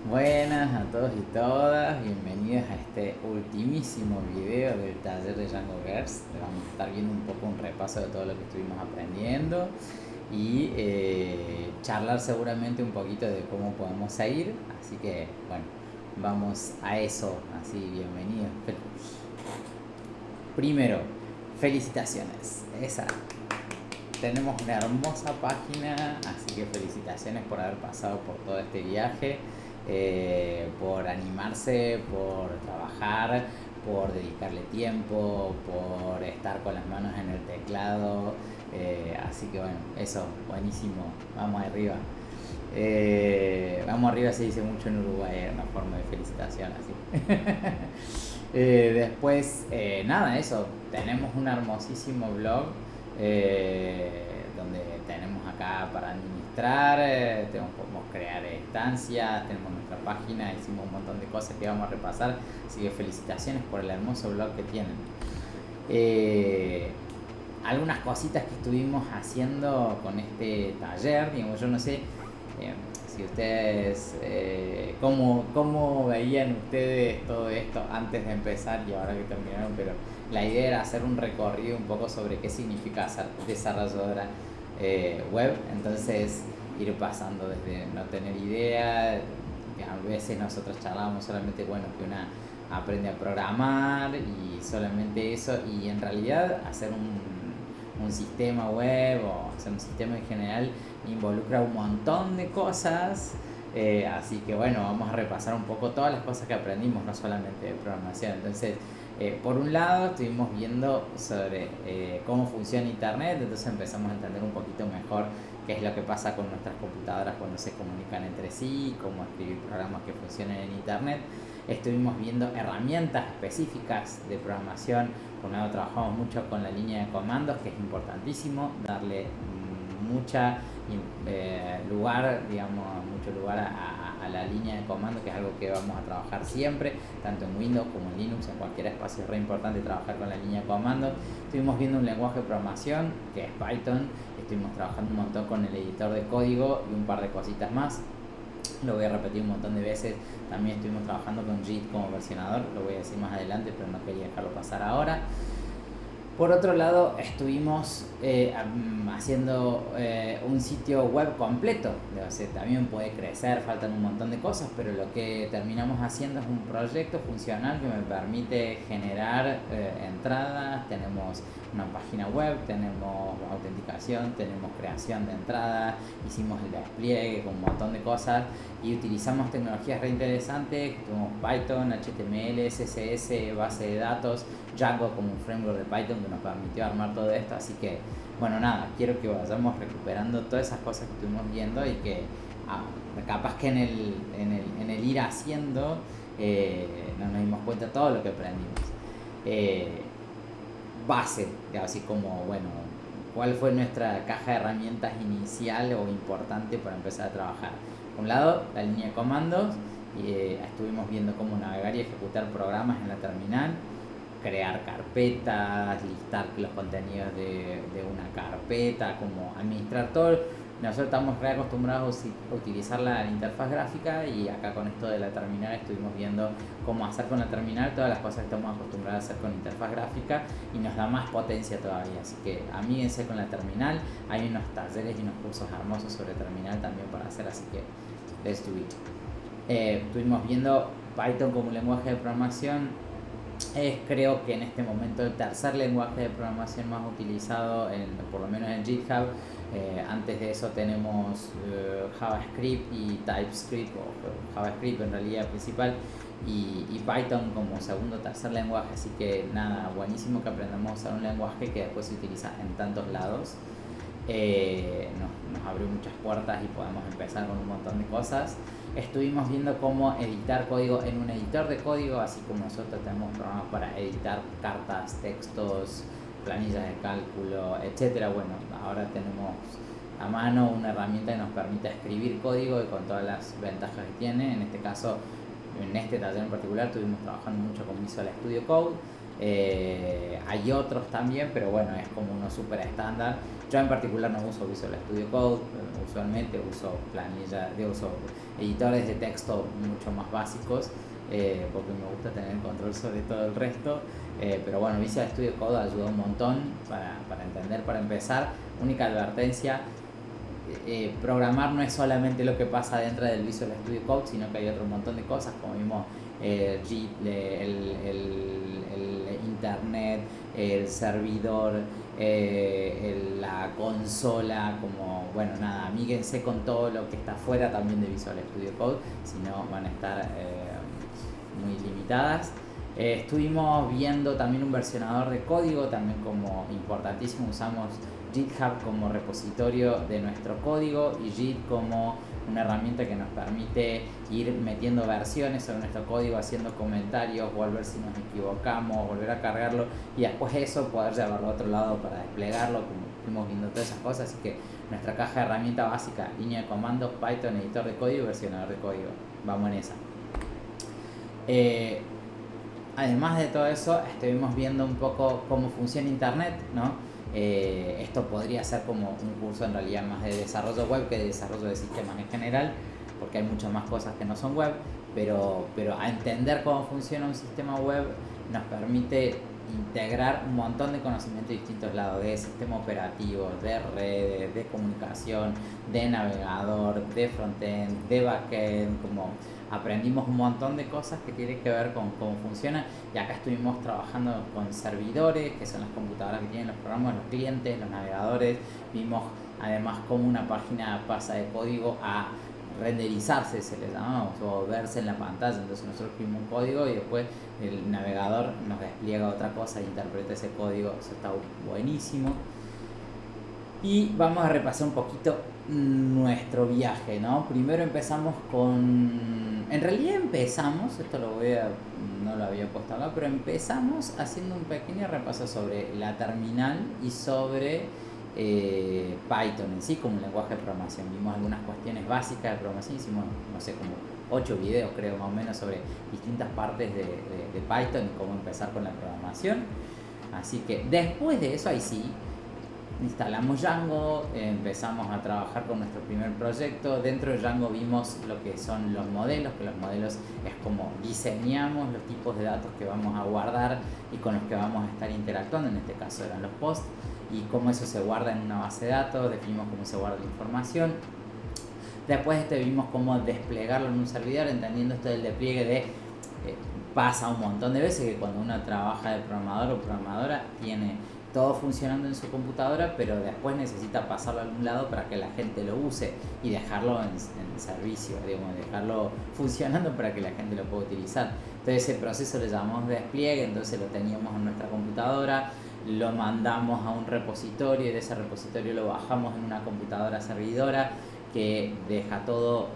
Buenas a todos y todas, bienvenidos a este ultimísimo video del taller de Django Girls. Vamos a estar viendo un poco un repaso de todo lo que estuvimos aprendiendo y charlar seguramente un poquito de cómo podemos seguir. Así que bueno, vamos a eso, así bienvenidos. Primero, felicitaciones. Tenemos una hermosa página, así que felicitaciones por haber pasado por todo este viaje, por animarse, por trabajar, por dedicarle tiempo, por estar con las manos en el teclado. Así que bueno, eso, buenísimo, vamos arriba. Vamos arriba se dice mucho en Uruguay, es una forma de felicitación así. Después, nada, eso, tenemos un hermosísimo blog donde tenemos acá para administrar, podemos crear estancias, tenemos nuestra página, hicimos un montón de cosas que vamos a repasar, así que felicitaciones por el hermoso blog que tienen. Algunas cositas que estuvimos haciendo con este taller, digamos, yo no sé si ustedes, cómo veían ustedes todo esto antes de empezar y ahora que terminaron, pero la idea era hacer un recorrido un poco sobre qué significa ser desarrolladora web, entonces ir pasando desde no tener idea, que a veces nosotros charlábamos solamente, bueno, que una aprende a programar y solamente eso, y en realidad hacer un sistema web o hacer un sistema en general involucra un montón de cosas. Así que bueno, vamos a repasar un poco todas las cosas que aprendimos, no solamente de programación. Entonces, por un lado estuvimos viendo sobre cómo funciona Internet, entonces empezamos a entender un poquito mejor qué es lo que pasa con nuestras computadoras cuando se comunican entre sí, cómo escribir programas que funcionen en Internet. Estuvimos viendo herramientas específicas de programación. Por un lado trabajamos mucho con la línea de comandos, que es importantísimo darle mucha lugar, digamos, mucho lugar a la línea de comando, que es algo que vamos a trabajar siempre, tanto en Windows como en Linux, en cualquier espacio es re importante trabajar con la línea de comando. Estuvimos viendo un lenguaje de programación que es Python, estuvimos trabajando un montón con el editor de código y un par de cositas más. Lo voy a repetir un montón de veces. También estuvimos trabajando con JIT como versionador, lo voy a decir más adelante, pero no quería dejarlo pasar ahora. Por otro lado, estuvimos haciendo un sitio web completo. O sea, también puede crecer, faltan un montón de cosas, pero lo que terminamos haciendo es un proyecto funcional que me permite generar entradas. Tenemos una página web, tenemos autenticación, tenemos creación de entradas, hicimos el despliegue con un montón de cosas y utilizamos tecnologías re interesantes, como Python, HTML, CSS, base de datos, Django como un framework de Python que nos permitió armar todo esto. Así que bueno, nada, quiero que vayamos recuperando todas esas cosas que estuvimos viendo y que capaz que en el ir haciendo no nos dimos cuenta de todo lo que aprendimos. Base, así como, bueno, cuál fue nuestra caja de herramientas inicial o importante para empezar a trabajar. Por un lado, la línea de comandos, estuvimos viendo cómo navegar y ejecutar programas en la terminal, crear carpetas, listar los contenidos de una carpeta, como administrar todo. Nosotros estamos re acostumbrados a utilizar la interfaz gráfica y acá con esto de la terminal estuvimos viendo cómo hacer con la terminal todas las cosas que estamos acostumbrados a hacer con interfaz gráfica y nos da más potencia todavía. Así que amíguense con la terminal, hay unos talleres y unos cursos hermosos sobre terminal también para hacer, así que let's do it. Estuvimos viendo Python como un lenguaje de programación. Es, creo que en este momento, el tercer lenguaje de programación más utilizado, por lo menos en GitHub. Antes de eso tenemos JavaScript y TypeScript, o JavaScript en realidad principal, y Python como segundo o tercer lenguaje. Así que nada, buenísimo que aprendamos a usar un lenguaje que después se utiliza en tantos lados. Nos abrió muchas puertas y podemos empezar con un montón de cosas. Estuvimos viendo cómo editar código en un editor de código, así como nosotros tenemos programas para editar cartas, textos, planillas de cálculo, etcétera. Bueno, ahora tenemos a mano una herramienta que nos permite escribir código y con todas las ventajas que tiene. En este caso, en este taller en particular, estuvimos trabajando mucho con Visual Studio Code. Hay otros también, pero bueno, es como uno súper estándar. Yo en particular no uso Visual Studio Code, usualmente uso uso editores de texto mucho más básicos, porque me gusta tener el control sobre todo el resto. Pero bueno, Visual Studio Code ayuda un montón para entender, para empezar. Única advertencia, programar no es solamente lo que pasa dentro del Visual Studio Code, sino que hay otro montón de cosas, como vimos el internet, el servidor, la consola, como, bueno, nada, amíguense con todo lo que está fuera también de Visual Studio Code, si no van a estar muy limitadas. Estuvimos viendo también un versionador de código, también como importantísimo. Usamos GitHub como repositorio de nuestro código y Git como una herramienta que nos permite ir metiendo versiones sobre nuestro código, haciendo comentarios, volver si nos equivocamos, volver a cargarlo y después eso poder llevarlo a otro lado para desplegarlo, como fuimos viendo todas esas cosas. Así que nuestra caja de herramienta básica: línea de comandos, Python, editor de código y versionador de código. Vamos en esa. Además de todo eso, estuvimos viendo un poco cómo funciona Internet, ¿no? Esto podría ser como un curso en realidad más de desarrollo web que de desarrollo de sistemas en general, porque hay muchas más cosas que no son web, pero a entender cómo funciona un sistema web nos permite integrar un montón de conocimientos de distintos lados, de sistema operativo, de redes, de comunicación, de navegador, de frontend, de backend. Como aprendimos un montón de cosas que tienen que ver con cómo funciona, y acá estuvimos trabajando con servidores, que son las computadoras que tienen los programas, los clientes, los navegadores. Vimos además cómo una página pasa de código a renderizarse, se le llamamos, o verse en la pantalla. Entonces nosotros escribimos un código y después el navegador nos despliega otra cosa e interpreta ese código. Eso está buenísimo. Y vamos a repasar un poquito nuestro viaje, ¿no? Primero empezamos con... En realidad empezamos, esto no lo había puesto acá, pero empezamos haciendo un pequeño repaso sobre la terminal y sobre Python en sí como un lenguaje de programación. Vimos algunas cuestiones básicas de programación, hicimos, no sé, como 8 videos creo más o menos sobre distintas partes de Python y cómo empezar con la programación. Así que después de eso, ahí sí, instalamos Django, empezamos a trabajar con nuestro primer proyecto. Dentro de Django vimos lo que son los modelos, que los modelos es como diseñamos los tipos de datos que vamos a guardar y con los que vamos a estar interactuando. En este caso eran los posts, y cómo eso se guarda en una base de datos. Definimos cómo se guarda la información. Después vimos cómo desplegarlo en un servidor, entendiendo esto del despliegue de... pasa un montón de veces que cuando uno trabaja de programador o programadora tiene todo funcionando en su computadora, pero después necesita pasarlo a algún lado para que la gente lo use y dejarlo en servicio, digamos, dejarlo funcionando para que la gente lo pueda utilizar. Entonces ese proceso le llamamos despliegue. Entonces lo teníamos en nuestra computadora, lo mandamos a un repositorio y de ese repositorio lo bajamos en una computadora servidora que deja todo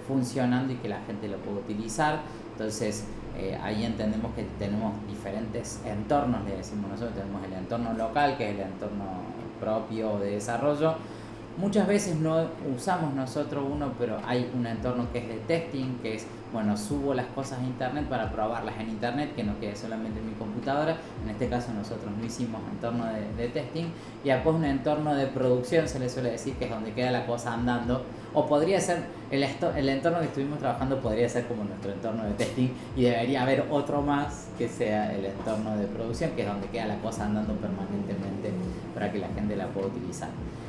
funcionando y que la gente lo puede utilizar. Entonces ahí entendemos que tenemos diferentes entornos, le decimos nosotros. Tenemos el entorno local, que es el entorno propio de desarrollo. Muchas veces no usamos nosotros uno, pero hay un entorno que es de testing, que es, bueno, subo las cosas a internet para probarlas en internet, que no quede solamente en mi computadora. En este caso nosotros no hicimos entorno de testing. Y después un entorno de producción, se le suele decir, que es donde queda la cosa andando. O podría ser, el entorno que estuvimos trabajando podría ser como nuestro entorno de testing, y debería haber otro más que sea el entorno de producción, que es donde queda la cosa andando permanentemente para que la gente la pueda utilizar.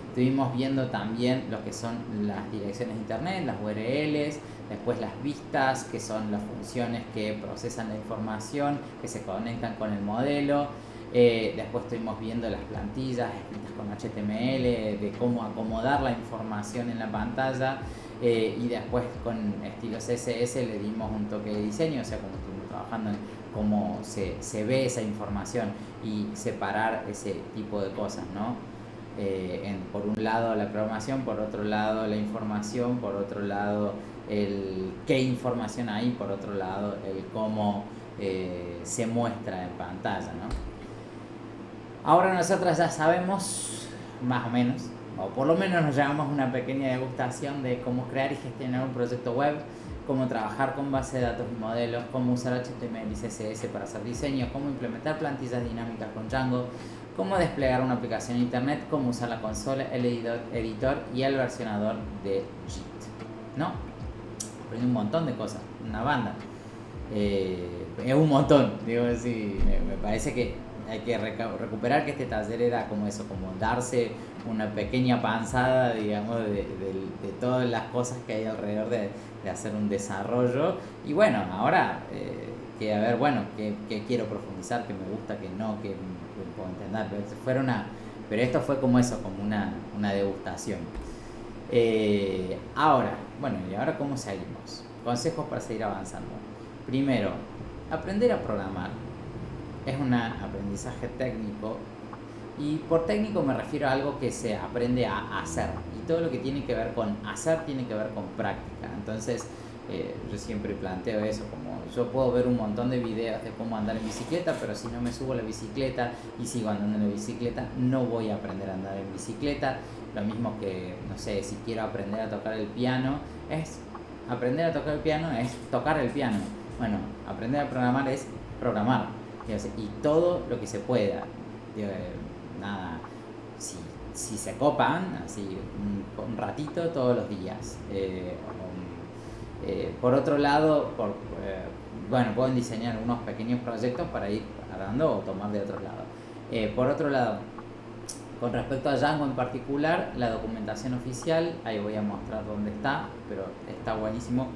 Estuvimos viendo también lo que son las direcciones de internet, las URLs, después las vistas, que son las funciones que procesan la información, que se conectan con el modelo. Después estuvimos viendo las plantillas escritas con HTML, de cómo acomodar la información en la pantalla, y después con estilos CSS le dimos un toque de diseño, o sea, como estuvimos trabajando en cómo se ve esa información y separar ese tipo de cosas, ¿no? Por un lado la programación, por otro lado la información, por otro lado el qué información hay, por otro lado el cómo se muestra en pantalla, ¿no? Ahora nosotros ya sabemos más o menos, o por lo menos nos llevamos una pequeña degustación de cómo crear y gestionar un proyecto web, cómo trabajar con base de datos y modelos, cómo usar HTML y CSS para hacer diseño, cómo implementar plantillas dinámicas con Django, cómo desplegar una aplicación en internet, cómo usar la consola, el editor y el versionador de JIT, ¿no? Aprendí un montón de cosas, una banda. Es un montón, digo, sí, me parece que hay que recuperar que este taller era como eso, como darse una pequeña panzada, digamos, de todas las cosas que hay alrededor de hacer un desarrollo. Y bueno, ahora que a ver, bueno, que quiero profundizar, que me gusta, que no, que puedo entender, pero esto fue como eso, como una degustación. Ahora, bueno, ¿y ahora cómo seguimos? Consejos para seguir avanzando. Primero, aprender a programar es un aprendizaje técnico, y por técnico me refiero a algo que se aprende a hacer, y todo lo que tiene que ver con hacer tiene que ver con práctica. Entonces yo siempre planteo eso, como yo puedo ver un montón de videos de cómo andar en bicicleta, pero si no me subo a la bicicleta y sigo andando en la bicicleta, no voy a aprender a andar en bicicleta. Lo mismo que, no sé, si quiero aprender a tocar el piano, aprender a tocar el piano es tocar el piano. Bueno, aprender a programar es programar, y todo lo que se pueda. Nada, si se copan, así un ratito todos los días. Por otro lado, bueno, pueden diseñar unos pequeños proyectos para ir dando o tomar de otros lados. Por otro lado, con respecto a Django en particular, la documentación oficial, ahí voy a mostrar dónde está, pero está buenísimo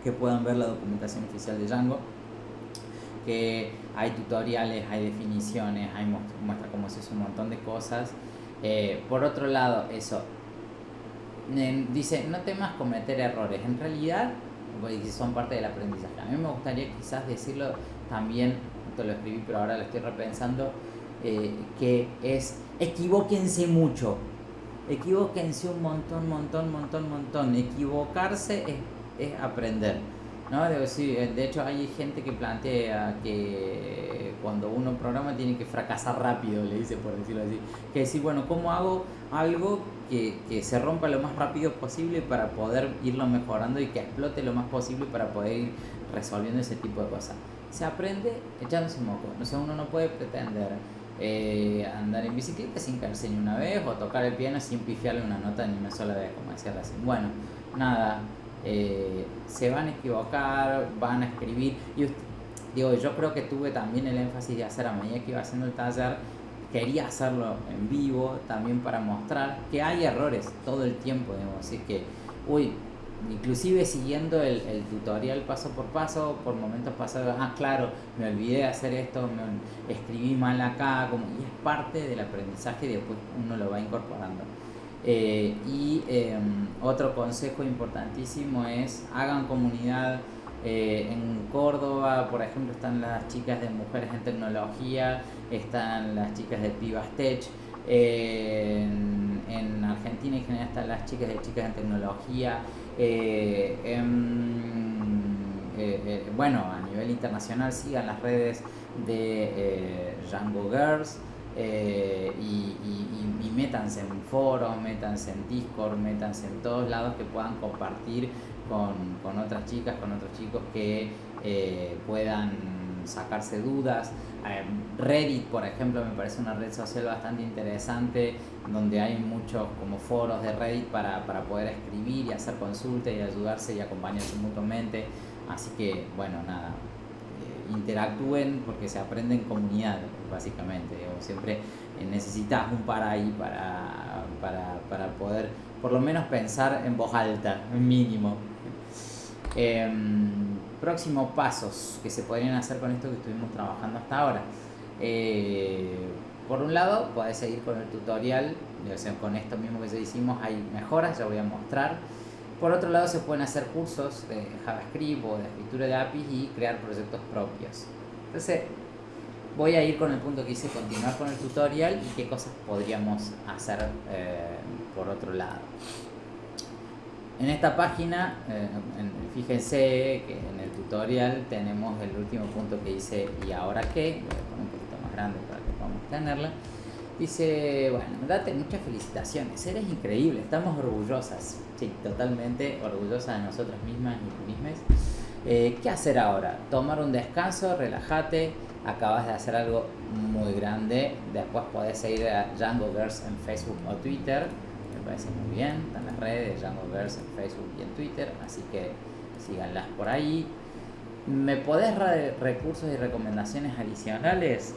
que puedan ver la documentación oficial de Django, que hay tutoriales, hay definiciones, muestra cómo se hace un montón de cosas. Por otro lado, eso, dice, no temas cometer errores. En realidad, son parte del aprendizaje. A mí me gustaría quizás decirlo también, esto lo escribí pero ahora lo estoy repensando, que es, equivóquense mucho, equivóquense un montón. Equivocarse es aprender, ¿no? De hecho hay gente que plantea que cuando uno programa tiene que fracasar rápido, le dice, por decirlo así, que decir, bueno, ¿cómo hago algo que se rompa lo más rápido posible para poder irlo mejorando y que explote lo más posible para poder ir resolviendo ese tipo de cosas? Se aprende echándose moco. O sea, uno no puede pretender andar en bicicleta sin caerse ni una vez, o tocar el piano sin pifiarle una nota ni una sola vez, como decía recién. Bueno, nada, se van a equivocar, van a escribir. Y yo creo que tuve también el énfasis de hacer, a medida que iba haciendo el taller, quería hacerlo en vivo también para mostrar que hay errores todo el tiempo, digamos. Así que, inclusive siguiendo el tutorial paso por paso, por momentos pasados, claro, me olvidé de hacer esto, escribí mal acá, y es parte del aprendizaje y después uno lo va incorporando. Otro consejo importantísimo es, hagan comunidad. En Córdoba, por ejemplo, están las chicas de Mujeres en Tecnología, están las chicas de Pibas Tech. En Argentina en general están las chicas de Chicas en Tecnología. Bueno, a nivel internacional sigan las redes de Django Girls, y métanse en foros, métanse en Discord, métanse en todos lados que puedan compartir con otras chicas, con otros chicos que puedan sacarse dudas. Reddit, por ejemplo, me parece una red social bastante interesante, donde hay muchos como foros de Reddit para poder escribir y hacer consultas y ayudarse y acompañarse mutuamente. Así que, bueno, nada, interactúen porque se aprende en comunidad, básicamente. Siempre necesitas un par ahí para poder por lo menos pensar en voz alta, mínimo. Próximos pasos que se podrían hacer con esto que estuvimos trabajando hasta ahora. Por un lado, podés seguir con el tutorial, o sea, con esto mismo que ya hicimos hay mejoras, ya voy a mostrar. Por otro lado, se pueden hacer cursos de JavaScript o de escritura de APIs y crear proyectos propios. Entonces, voy a ir con el punto que hice, continuar con el tutorial y qué cosas podríamos hacer por otro lado. En esta página, fíjense que en el tutorial tenemos el último punto que dice ¿y ahora qué? Voy a poner un poquito más grande para que podamos tenerla. Dice, bueno, date muchas felicitaciones, eres increíble, estamos orgullosas, sí, totalmente orgullosas de nosotras mismas y mismas. ¿Qué hacer ahora? Tomar un descanso, relájate, acabas de hacer algo muy grande, después podés seguir a Django Girls en Facebook o Twitter, me parece muy bien, están las redes Django Girls en Facebook y en Twitter, así que síganlas por ahí. ¿Me podés dar recursos y recomendaciones adicionales?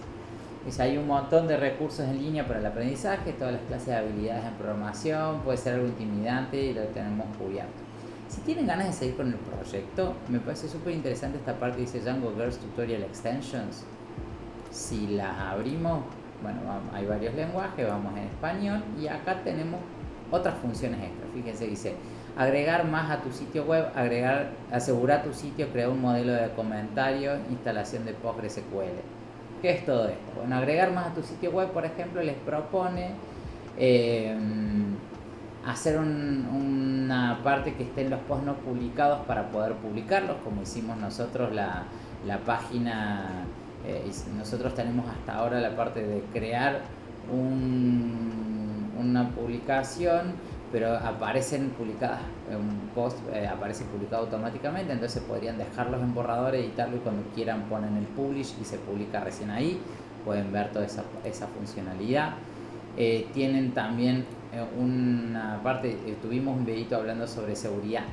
Dice, hay un montón de recursos en línea para el aprendizaje, todas las clases de habilidades en programación, puede ser algo intimidante y lo tenemos cubierto. Si tienen ganas de seguir con el proyecto, me parece súper interesante esta parte, dice Django Girls Tutorial Extensions. Si las abrimos, bueno, hay varios lenguajes, vamos en español y acá tenemos otras funciones extra. Fíjense, dice, agregar más a tu sitio web, asegurar tu sitio, crear un modelo de comentarios, instalación de PostgreSQL. ¿Qué es todo esto? Bueno, agregar más a tu sitio web, por ejemplo, les propone hacer una parte que esté en los posts no publicados para poder publicarlos, como hicimos nosotros la página. Nosotros tenemos hasta ahora la parte de crear una publicación, pero aparecen publicadas, un post aparece publicado automáticamente, entonces podrían dejarlos en borrador, editarlo y cuando quieran ponen el publish y se publica recién ahí. Pueden ver toda esa funcionalidad. Tienen también una parte, tuvimos un videito hablando sobre seguridad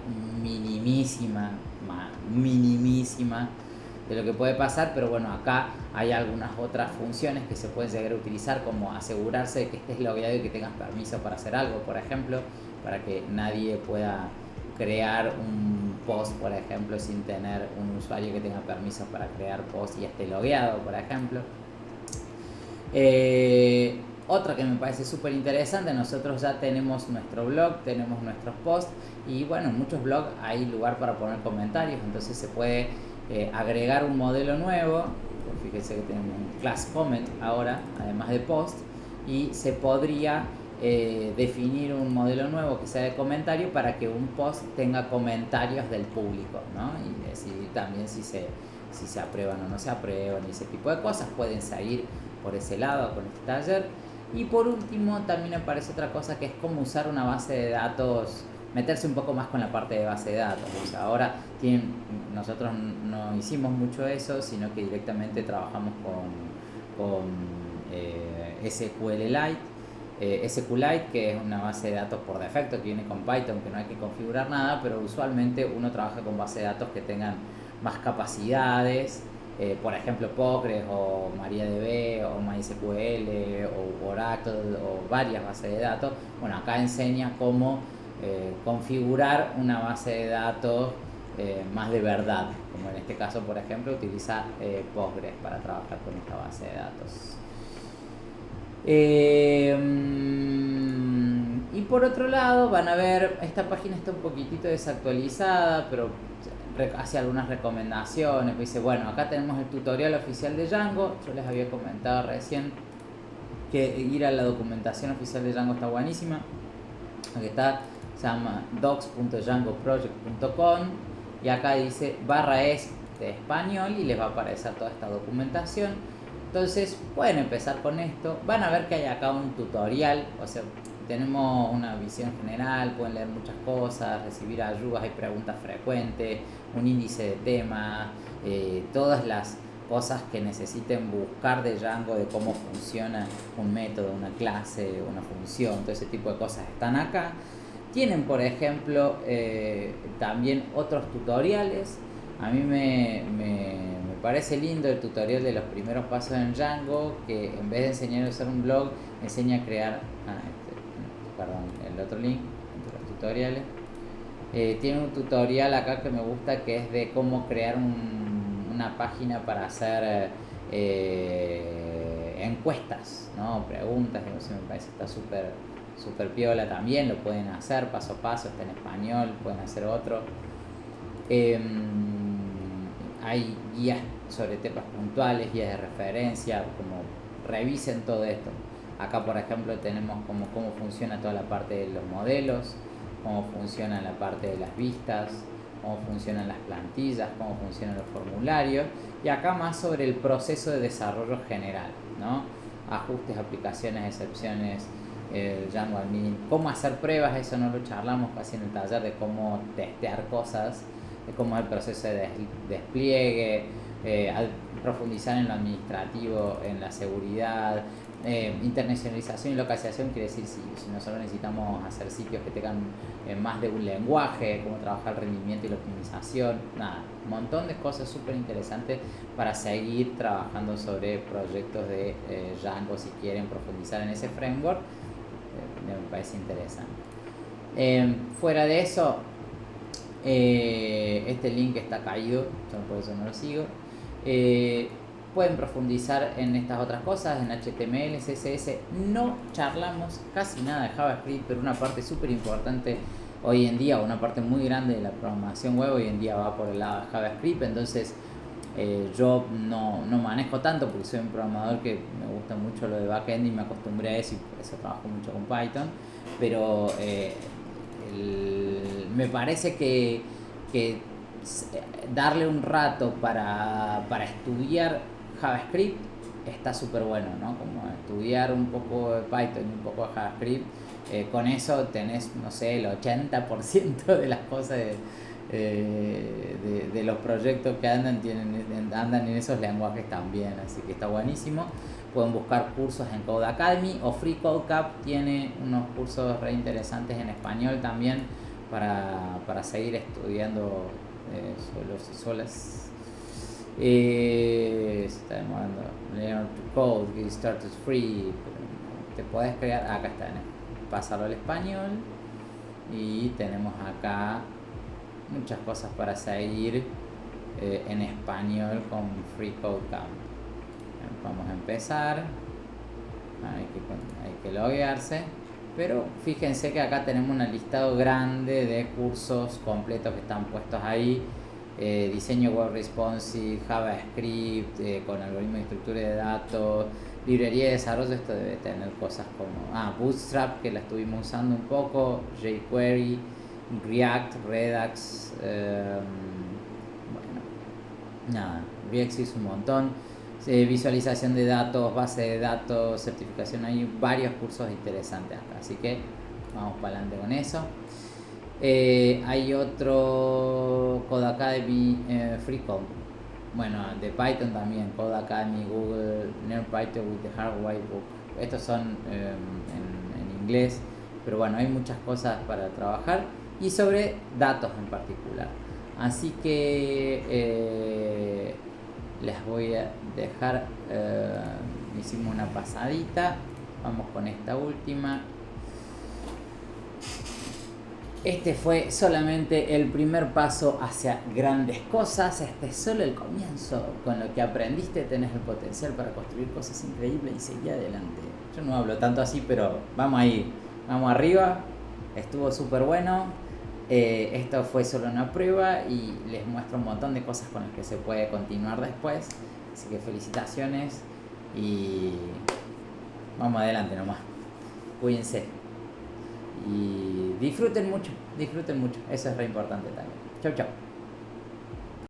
minimísima de lo que puede pasar, pero bueno, acá hay algunas otras funciones que se pueden llegar a utilizar, como asegurarse de que estés logueado y que tengas permiso para hacer algo, por ejemplo, para que nadie pueda crear un post, por ejemplo, sin tener un usuario que tenga permiso para crear post y esté logueado, por ejemplo. Otra que me parece súper interesante, nosotros ya tenemos nuestro blog, tenemos nuestros posts y bueno, en muchos blogs hay lugar para poner comentarios, entonces se puede agregar un modelo nuevo. Fíjense que tenemos un class comment ahora, además de post, y se podría definir un modelo nuevo que sea de comentario para que un post tenga comentarios del público, ¿no? Y decidir también si se aprueban o no se aprueban y ese tipo de cosas. Pueden seguir por ese lado con este taller. Y por último también aparece otra cosa que es cómo usar una base de datos, meterse un poco más con la parte de base de datos. O sea, ahora nosotros no hicimos mucho eso, sino que directamente trabajamos con SQLite, que es una base de datos por defecto que viene con Python, que no hay que configurar nada, pero usualmente uno trabaja con base de datos que tengan más capacidades. Por ejemplo, Postgres o MariaDB o MySQL o Oracle o varias bases de datos. Bueno, acá enseña cómo configurar una base de datos más de verdad, como en este caso, por ejemplo, utiliza Postgres para trabajar con esta base de datos. Y por otro lado, van a ver, esta página está un poquitito desactualizada, pero hace algunas recomendaciones. Dice, bueno, acá tenemos el tutorial oficial de Django. Yo les había comentado recién que ir a la documentación oficial de Django está buenísima. Aquí está, se llama docs.djangoproject.com y acá dice /es de español y les va a aparecer toda esta documentación. Entonces pueden empezar con esto. Van a ver que hay acá un tutorial, o sea, tenemos una visión general, pueden leer muchas cosas, recibir ayudas, hay preguntas frecuentes, un índice de temas, todas las cosas que necesiten buscar de Django, de cómo funciona un método, una clase, una función, todo ese tipo de cosas están acá. Tienen, por ejemplo, también otros tutoriales. A mí me parece lindo el tutorial de los primeros pasos en Django, que en vez de enseñar a usar un blog, enseña a crear... el otro link de los tutoriales. Tiene un tutorial acá que me gusta, que es de cómo crear una página para hacer encuestas, ¿no? Preguntas, que no sé, me parece está súper piola también, lo pueden hacer paso a paso, está en español, pueden hacer otro. Hay guías sobre temas puntuales, guías de referencia, como revisen todo esto. Acá, por ejemplo, tenemos cómo funciona toda la parte de los modelos, cómo funciona la parte de las vistas, cómo funcionan las plantillas, cómo funcionan los formularios, y acá más sobre el proceso de desarrollo general, ¿no? ajustes, aplicaciones, excepciones, Django admin, cómo hacer pruebas, eso no lo charlamos casi en el taller, de cómo testear cosas, de cómo es el proceso de despliegue, profundizar en lo administrativo, en la seguridad, internacionalización y localización, quiere decir si nosotros necesitamos hacer sitios que tengan más de un lenguaje, cómo trabajar el rendimiento y la optimización, nada, un montón de cosas súper interesantes para seguir trabajando sobre proyectos de Django si quieren profundizar en ese framework. Me parece interesante. Fuera de eso, este link está caído, por eso no lo sigo. Pueden profundizar en estas otras cosas, en HTML, CSS. No charlamos casi nada de JavaScript, pero una parte súper importante hoy en día, una parte muy grande de la programación web hoy en día va por el lado de JavaScript. Entonces yo no manejo tanto porque soy un programador que me gusta mucho lo de backend y me acostumbré a eso y por eso trabajo mucho con Python. Pero me parece que darle un rato para estudiar JavaScript está súper bueno, ¿no? Como estudiar un poco de Python y un poco de JavaScript, con eso tenés, no sé, el 80% de las cosas de los proyectos que andan en esos lenguajes también, así que está buenísimo. Pueden buscar cursos en Code Academy o Free Code Camp tiene unos cursos re interesantes en español también para seguir estudiando solos y solas. Se está demorando. Learn to Code, Get Started Free. Te puedes crear, acá está, pasarlo al español y tenemos acá muchas cosas para seguir en español con Free Code Camp. Vamos a empezar. Hay que loguearse, pero fíjense que acá tenemos un listado grande de cursos completos que están puestos ahí. Diseño web responsive, JavaScript, con algoritmos de estructura de datos, librería de desarrollo. Esto debe tener cosas como Bootstrap, que la estuvimos usando un poco, jQuery, React, Redux, React es un montón. Visualización de datos, base de datos, certificación, hay varios cursos interesantes acá, así que vamos para adelante con eso. Hay otro Code Academy Free Code, bueno, de Python también, Code Academy, Google, Learn Python with the Hard Way Book. Estos son en inglés, pero bueno, hay muchas cosas para trabajar y sobre datos en particular. Así que les voy a dejar, hicimos una pasadita, vamos con esta última. Este fue solamente el primer paso hacia grandes cosas. Este es solo el comienzo. Con lo que aprendiste tenés el potencial para construir cosas increíbles y seguir adelante. Yo no hablo tanto así, pero vamos ahí, vamos arriba. Estuvo súper bueno. Esto fue solo una prueba y les muestro un montón de cosas con las que se puede continuar después. Así que felicitaciones y vamos adelante nomás. Cuídense y disfruten mucho, eso es re importante también. Chau, chau.